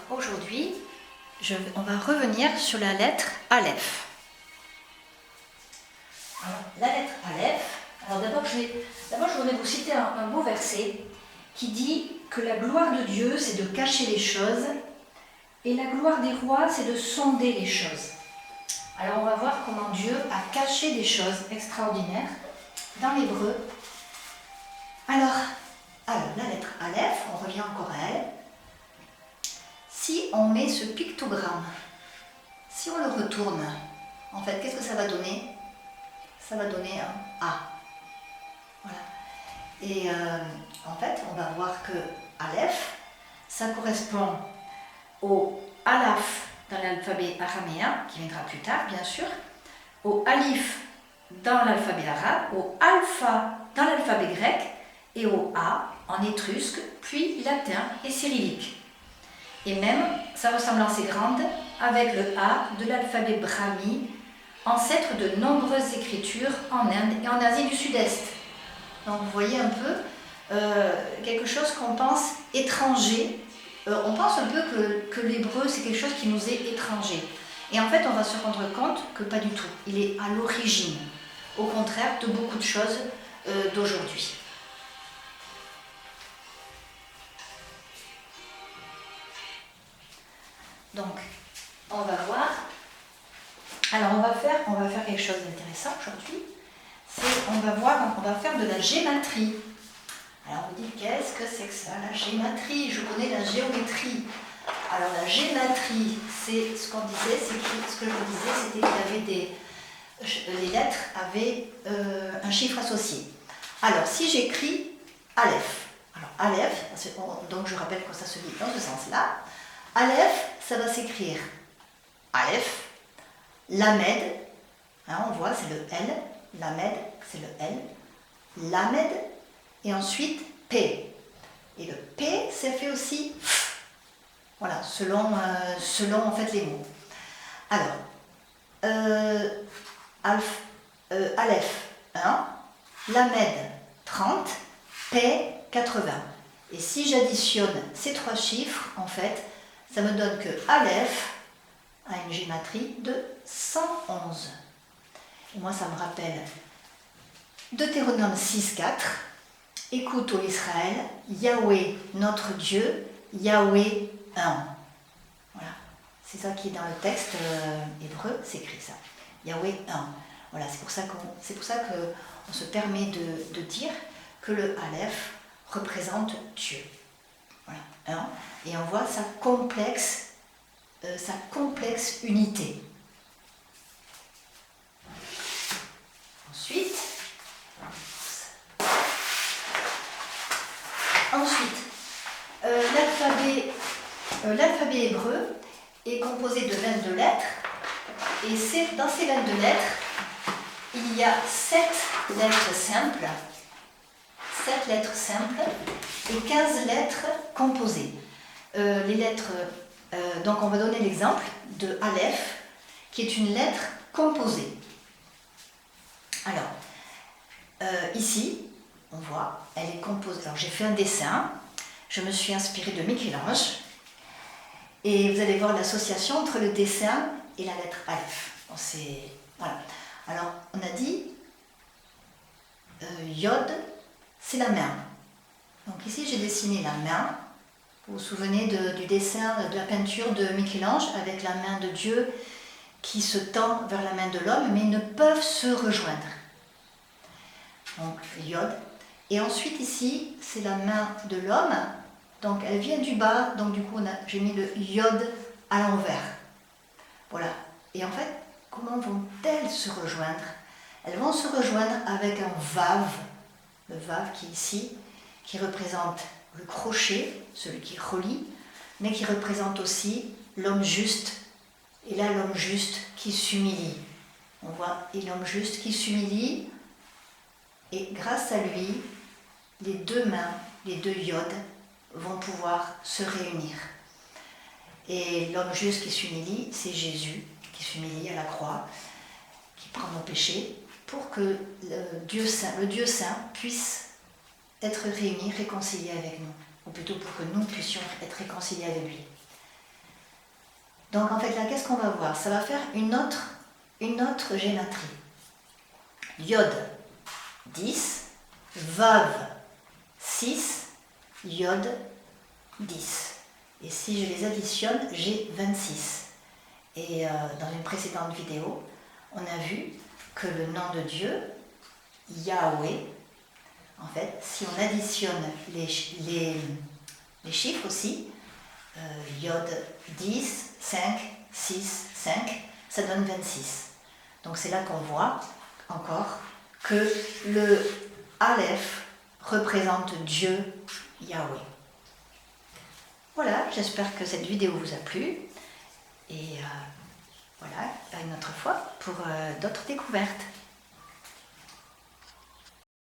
aujourd'hui, on va revenir sur la lettre Aleph. Alors, la lettre Aleph, alors d'abord je voudrais vous citer un beau verset qui dit que la gloire de Dieu, c'est de cacher les choses et la gloire des rois, c'est de sonder les choses. Alors on va voir comment Dieu a caché des choses extraordinaires dans l'hébreu. Alors, la lettre Aleph, on revient encore à elle. Si on met ce pictogramme, si on le retourne, en fait, qu'est-ce que ça va donner? Ça va donner un A. Voilà. Et en fait, on va voir que Aleph, ça correspond au Alaf dans l'alphabet araméen, qui viendra plus tard, bien sûr, au Alif dans l'alphabet arabe, au Alpha dans l'alphabet grec et au A en étrusque, puis latin et cyrillique. Et même, sa ressemblance est grande avec le A de l'alphabet brahmi, ancêtre de nombreuses écritures en Inde et en Asie du Sud-Est. Donc vous voyez un peu quelque chose qu'on pense étranger. On pense un peu que l'hébreu c'est quelque chose qui nous est étranger. Et en fait on va se rendre compte que pas du tout. Il est à l'origine, au contraire de beaucoup de choses d'aujourd'hui. Donc, on va voir. Alors, on va faire quelque chose d'intéressant aujourd'hui. On va faire de la gématrie. Alors, on me dit, qu'est-ce que c'est que ça, la gématrie? Je connais la géométrie. Alors, la gématrie, c'est ce qu'on disait, ce que je vous disais, c'était qu'il y avait les lettres avaient un chiffre associé. Alors, si j'écris Aleph, alors Aleph, donc je rappelle que ça se lit dans ce sens-là. Aleph, ça va s'écrire Aleph, Lamed, on voit c'est le L, Lamed c'est le L, Lamed et ensuite P. Et le P c'est fait aussi F. Voilà, selon en fait les mots. Alors, Aleph 1, Lamed 30, P 80. Et si j'additionne ces trois chiffres, en fait, ça me donne que Aleph a une gématrie de 111. Et moi, ça me rappelle Deutéronome 6,4. Écoute, ô Israël, Yahweh, notre Dieu, Yahweh un. Voilà, c'est ça qui est dans le texte hébreu, c'est écrit ça. Yahweh un. Voilà, c'est pour ça qu'on se permet de dire que le Aleph représente Dieu. Voilà, un. Et on voit sa complexe unité. Ensuite, l'alphabet hébreu est composé de 22 lettres, et dans ces 22 lettres, il y a 7 lettres simples, et 15 lettres composées. Les lettres, donc on va donner l'exemple de Aleph, qui est une lettre composée. Alors, ici, on voit, elle est composée. Alors j'ai fait un dessin, je me suis inspirée de Michel-Ange, et vous allez voir l'association entre le dessin et la lettre Aleph. Bon, voilà. Alors, on a dit, Yod, c'est la main. Donc ici, j'ai dessiné la main. Vous vous souvenez du dessin, de la peinture de Michel-Ange avec la main de Dieu qui se tend vers la main de l'homme, mais ils ne peuvent se rejoindre. Donc, Yod. Et ensuite, ici, c'est la main de l'homme. Donc, elle vient du bas. Donc, du coup, j'ai mis le Yod à l'envers. Voilà. Et en fait, comment vont-elles se rejoindre? Elles vont se rejoindre avec un Vav. Le Vav qui est ici, qui représente le crochet, celui qui relie, mais qui représente aussi l'homme juste. Et là, l'homme juste qui s'humilie. On voit, et l'homme juste qui s'humilie, et grâce à lui, les deux mains, les deux yods, vont pouvoir se réunir. Et l'homme juste qui s'humilie, c'est Jésus, qui s'humilie à la croix, qui prend nos péchés, pour que le Dieu Saint puisse être réuni, réconcilié avec nous, ou plutôt pour que nous puissions être réconciliés avec lui. Donc en fait là, qu'est-ce qu'on va voir? Ça va faire une autre gématrie. Yod 10, Vav 6, Yod 10. Et si je les additionne, j'ai 26. Et dans une précédente vidéo, on a vu que le nom de Dieu, Yahweh, en fait, si on additionne les chiffres aussi, Yod 10, 5, 6, 5, ça donne 26. Donc c'est là qu'on voit encore que le Aleph représente Dieu, Yahweh. Voilà, j'espère que cette vidéo vous a plu. Et voilà, à une autre fois pour d'autres découvertes.